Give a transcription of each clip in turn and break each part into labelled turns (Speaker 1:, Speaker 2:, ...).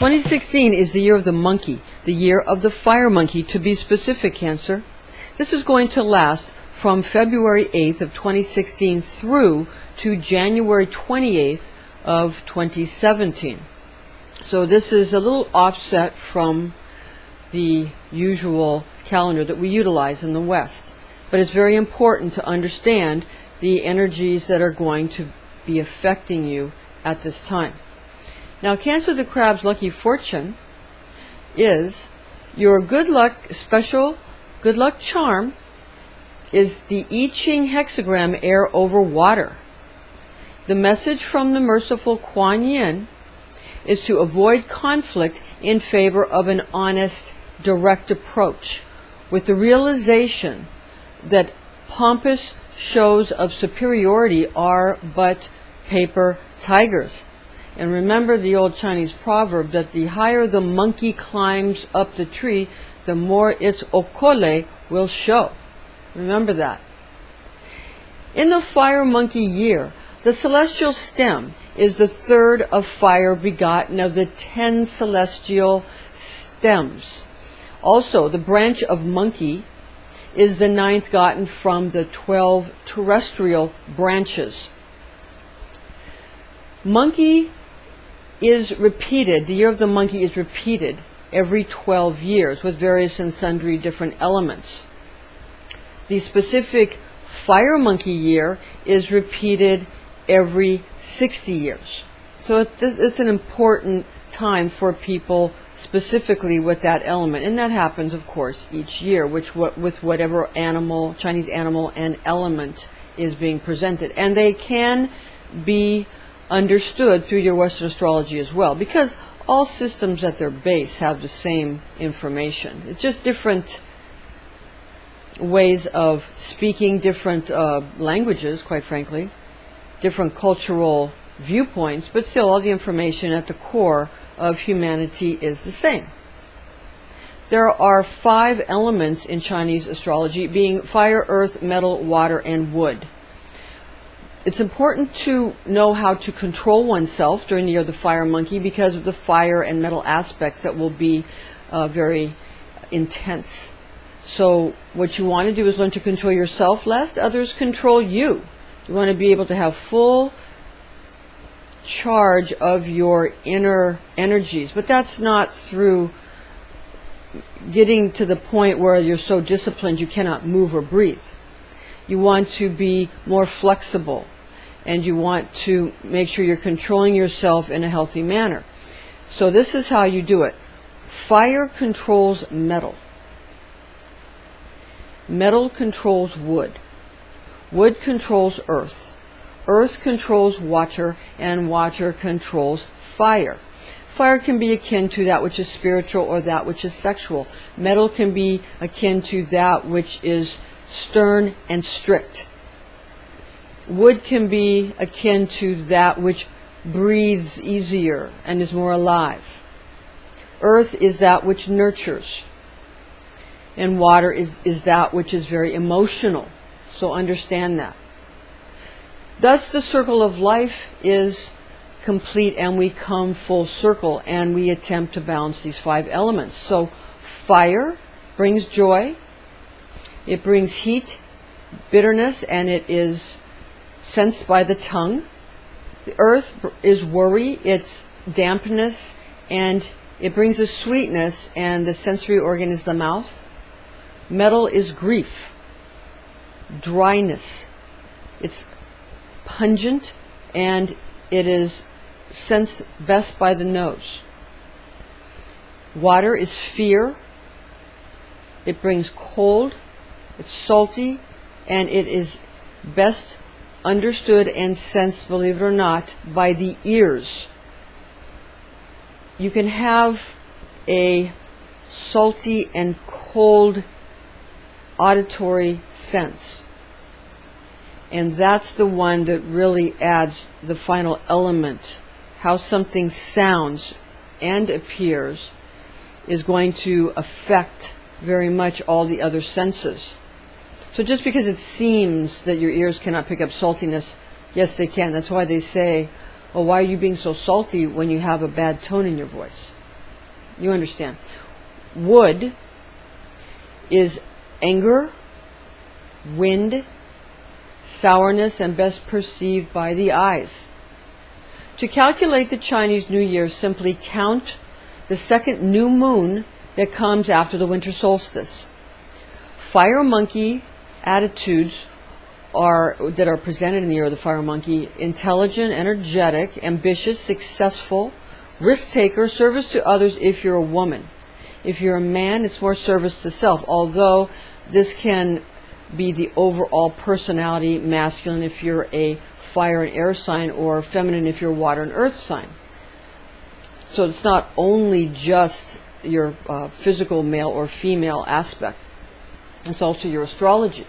Speaker 1: 2016 is the year of the monkey, the year of the fire monkey, to be specific, Cancer. This is going to last from February 8th of 2016 through to January 28th of 2017. So this is a little offset from the usual calendar that we utilize in the West. But it's very important to understand the energies that are going to be affecting you at this time. Now, Cancer the Crab's lucky fortune is your good luck special, good luck charm is the I Ching hexagram, air over water. The message from the merciful Kuan Yin is to avoid conflict in favor of an honest, direct approach, with the realization that pompous shows of superiority are but paper tigers. And remember the old Chinese proverb that the higher the monkey climbs up the tree, the more its okole will show. Remember that. In the fire monkey year, the celestial stem is the third of fire begotten of the 10 celestial stems. Also, the branch of monkey is the 9th gotten from the 12 terrestrial branches. Monkey is repeated, the year of the monkey is repeated every 12 years with various and sundry different elements. The specific fire monkey year is repeated every 60 years. So it's an important time for people specifically with that element. And that happens, of course, each year, with whatever animal, Chinese animal and element is being presented. And they can be understood through your Western astrology as well, because all systems at their base have the same information. It's just different ways of speaking, different languages, quite frankly, different cultural viewpoints, but still all the information at the core of humanity is the same. There are 5 elements in Chinese astrology, being fire, earth, metal, water, and wood. It's important to know how to control oneself during the year of the fire monkey because of the fire and metal aspects that will be very intense. So what you want to do is learn to control yourself lest others control you. You want to be able to have full charge of your inner energies, but that's not through getting to the point where you're so disciplined you cannot move or breathe. You want to be more flexible, and you want to make sure you're controlling yourself in a healthy manner. So this is how you do it. Fire controls metal. Metal controls wood. Wood controls earth. Earth controls water, and water controls fire. Fire can be akin to that which is spiritual or that which is sexual. Metal can be akin to that which is stern and strict. Wood can be akin to that which breathes easier and is more alive. Earth is that which nurtures. And water is that which is very emotional. So understand that. Thus the circle of life is complete, and we come full circle and we attempt to balance these 5 elements. So fire brings joy. It brings heat, bitterness, and it is sensed by the tongue. The earth is worry, it's dampness, and it brings a sweetness, and the sensory organ is the mouth. Metal is grief, dryness. It's pungent, and it is sensed best by the nose. Water is fear. It brings cold, it's salty, and it is best understood and sensed, believe it or not, by the ears. You can have a salty and cold auditory sense, and that's the one that really adds the final element. How something sounds and appears is going to affect very much all the other senses. So just because it seems that your ears cannot pick up saltiness, yes, they can. That's why they say, well, why are you being so salty when you have a bad tone in your voice? You understand. Wood is anger, wind, sourness, and best perceived by the eyes. To calculate the Chinese New Year, simply count the second new moon that comes after the winter solstice. Fire monkey attitudes that are presented in the year of the fire monkey: intelligent, energetic, ambitious, successful, risk taker, service to others if you're a woman. If you're a man, it's more service to self, although this can be the overall personality, masculine if you're a fire and air sign, or feminine if you're water and earth sign. So it's not only just your physical male or female aspect, it's also your astrology.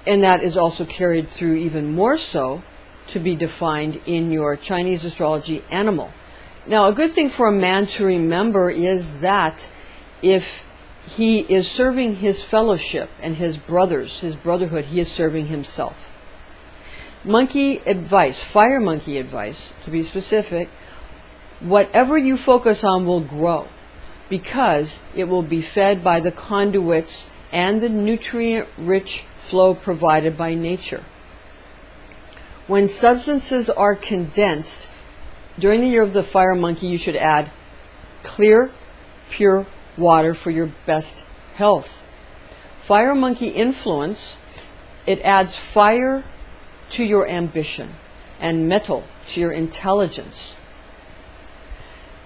Speaker 1: And that is also carried through even more so to be defined in your Chinese astrology animal. Now, a good thing for a man to remember is that if he is serving his fellowship and his brothers, his brotherhood, he is serving himself. Monkey advice, fire monkey advice, to be specific: whatever you focus on will grow, because it will be fed by the conduits and the nutrient-rich flow provided by nature. When substances are condensed, during the year of the fire monkey, you should add clear, pure water for your best health. Fire monkey influence, it adds fire to your ambition and metal to your intelligence.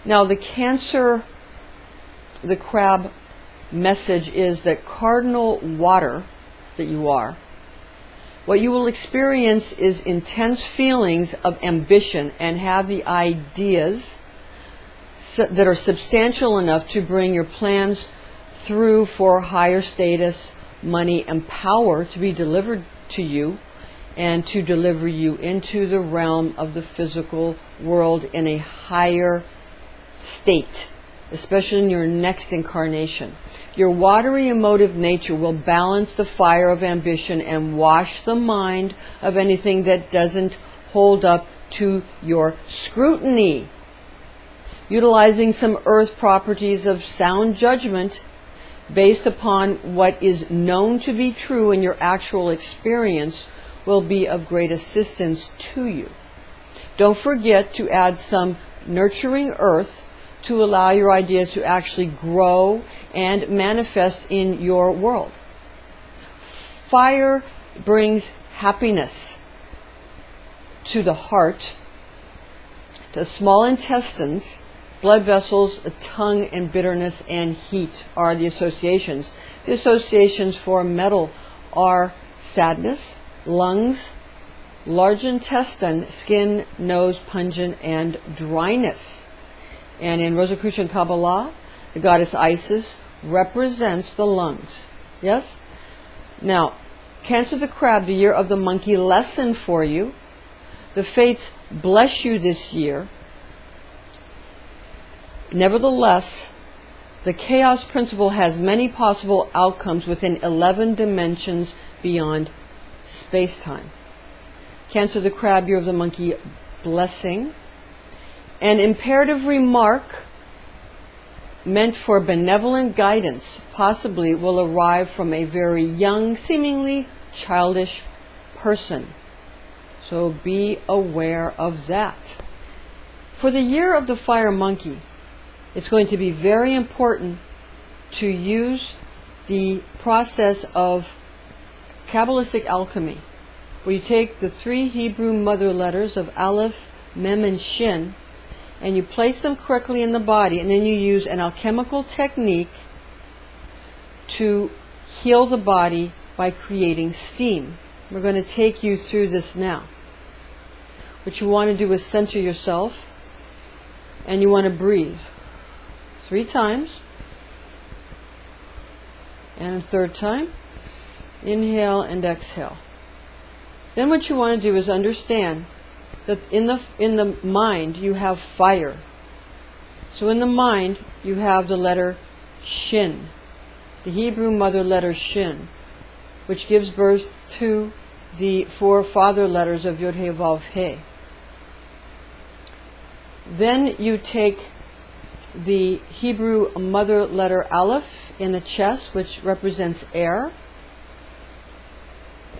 Speaker 1: Now, the Cancer, the crab message is that cardinal water that you are, what you will experience is intense feelings of ambition and have the ideas that are substantial enough to bring your plans through for higher status, money, and power to be delivered to you, and to deliver you into the realm of the physical world in a higher state, especially in your next incarnation. Your watery emotive nature will balance the fire of ambition and wash the mind of anything that doesn't hold up to your scrutiny. Utilizing some earth properties of sound judgment based upon what is known to be true in your actual experience will be of great assistance to you. Don't forget to add some nurturing earth to allow your ideas to actually grow and manifest in your world. Fire brings happiness to the heart, to small intestines, blood vessels, a tongue, and bitterness and heat are the associations. The associations for metal are sadness, lungs, large intestine, skin, nose, pungent, and dryness. And in Rosicrucian Kabbalah, the goddess Isis represents the lungs. Yes? Now, Cancer the Crab, the year of the monkey lesson for you. The fates bless you this year. Nevertheless, the chaos principle has many possible outcomes within 11 dimensions beyond space-time. Cancer the Crab, year of the monkey blessing. An imperative remark meant for benevolent guidance possibly will arrive from a very young, seemingly childish person. So be aware of that. For the year of the fire monkey, it's going to be very important to use the process of Kabbalistic alchemy, where you take the 3 Hebrew mother letters of Aleph, Mem, and Shin, and you place them correctly in the body, and then you use an alchemical technique to heal the body by creating steam. We're going to take you through this now. What you want to do is center yourself, and you want to breathe 3 times, and a 3rd time. Inhale and exhale. Then what you want to do is understand that in the mind you have fire. So in the mind you have the letter Shin, the Hebrew mother letter Shin, which gives birth to the 4 father letters of Yod He Vav He. Then you take the Hebrew mother letter Aleph in a chest, which represents air.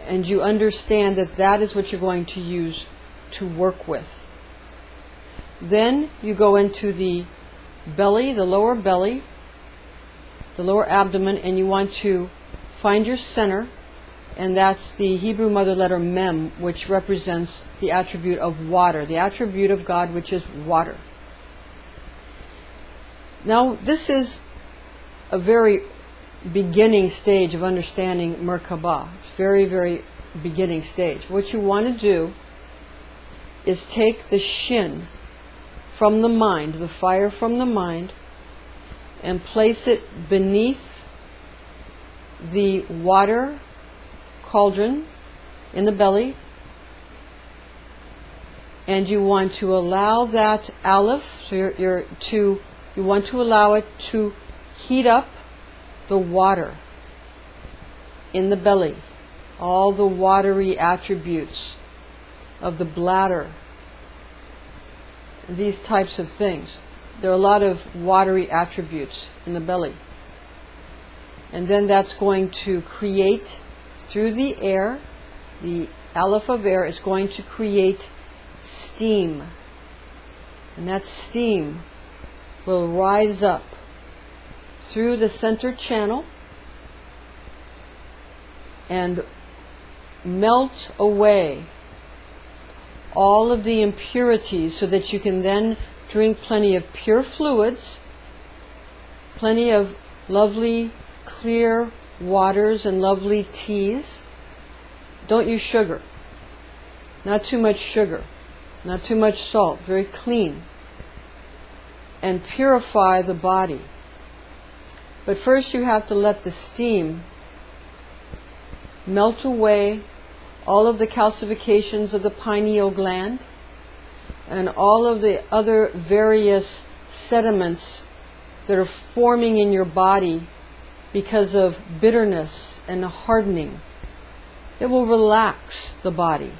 Speaker 1: And you understand that that is what you're going to use to work with. Then you go into the belly, the lower abdomen, and you want to find your center, and that's the Hebrew mother letter Mem, which represents the attribute of water, the attribute of God, which is water. Now, this is a very beginning stage of understanding Merkabah. It's very, very beginning stage. What you want to do is take the Shin from the mind, the fire from the mind, and place it beneath the water cauldron in the belly, and you want to allow that Aleph, so you want to allow it to heat up the water in the belly, all the watery attributes of the bladder, these types of things. There are a lot of watery attributes in the belly. And then that's going to create, through the air, the Aleph of air is going to create steam. And that steam will rise up through the center channel and melt away all of the impurities, so that you can then drink plenty of pure fluids, plenty of lovely clear waters and lovely teas. Don't use sugar. Not too much sugar. Not too much salt. Very clean. And purify the body. But first you have to let the steam melt away all of the calcifications of the pineal gland and all of the other various sediments that are forming in your body because of bitterness and hardening. It will relax the body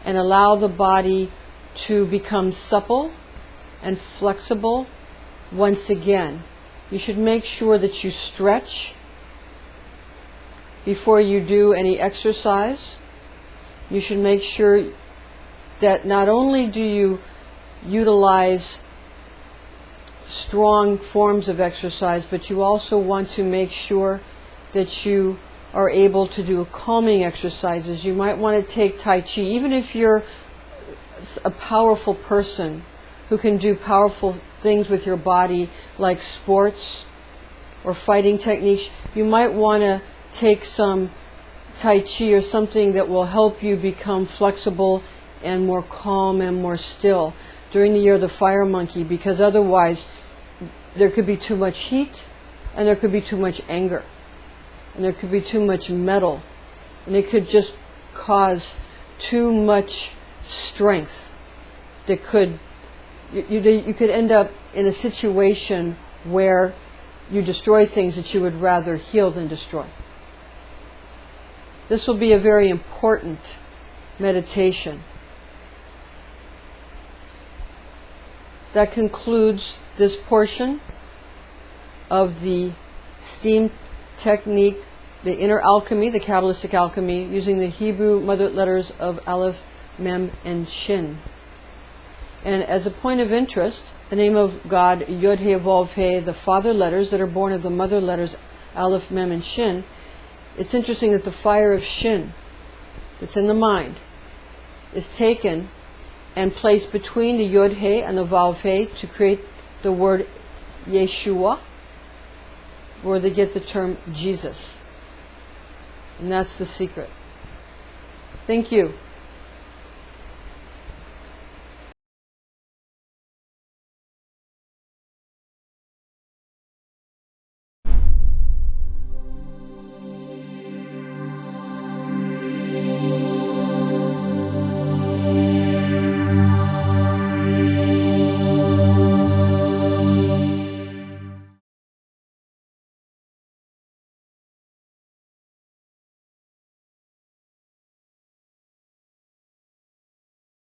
Speaker 1: and allow the body to become supple and flexible once again. You should make sure that you stretch before you do any exercise. You should make sure that not only do you utilize strong forms of exercise, but you also want to make sure that you are able to do calming exercises. You might want to take Tai Chi, even if you're a powerful person who can do powerful things with your body, like sports or fighting techniques. You might want to take some Tai Chi or something that will help you become flexible and more calm and more still during the year of the fire monkey, because otherwise there could be too much heat and there could be too much anger and there could be too much metal, and it could just cause too much strength that could, you could end up in a situation where you destroy things that you would rather heal than destroy. This will be a very important meditation. That concludes this portion of the steam technique, the inner alchemy, the Kabbalistic alchemy, using the Hebrew mother letters of Aleph, Mem, and Shin. And as a point of interest, the name of God, Yod He Vav He, the father letters that are born of the mother letters Aleph, Mem, and Shin. It's interesting that the fire of Shin that's in the mind is taken and placed between the Yod He and the Vav He to create the word Yeshua, where they get the term Jesus. And that's the secret. Thank you.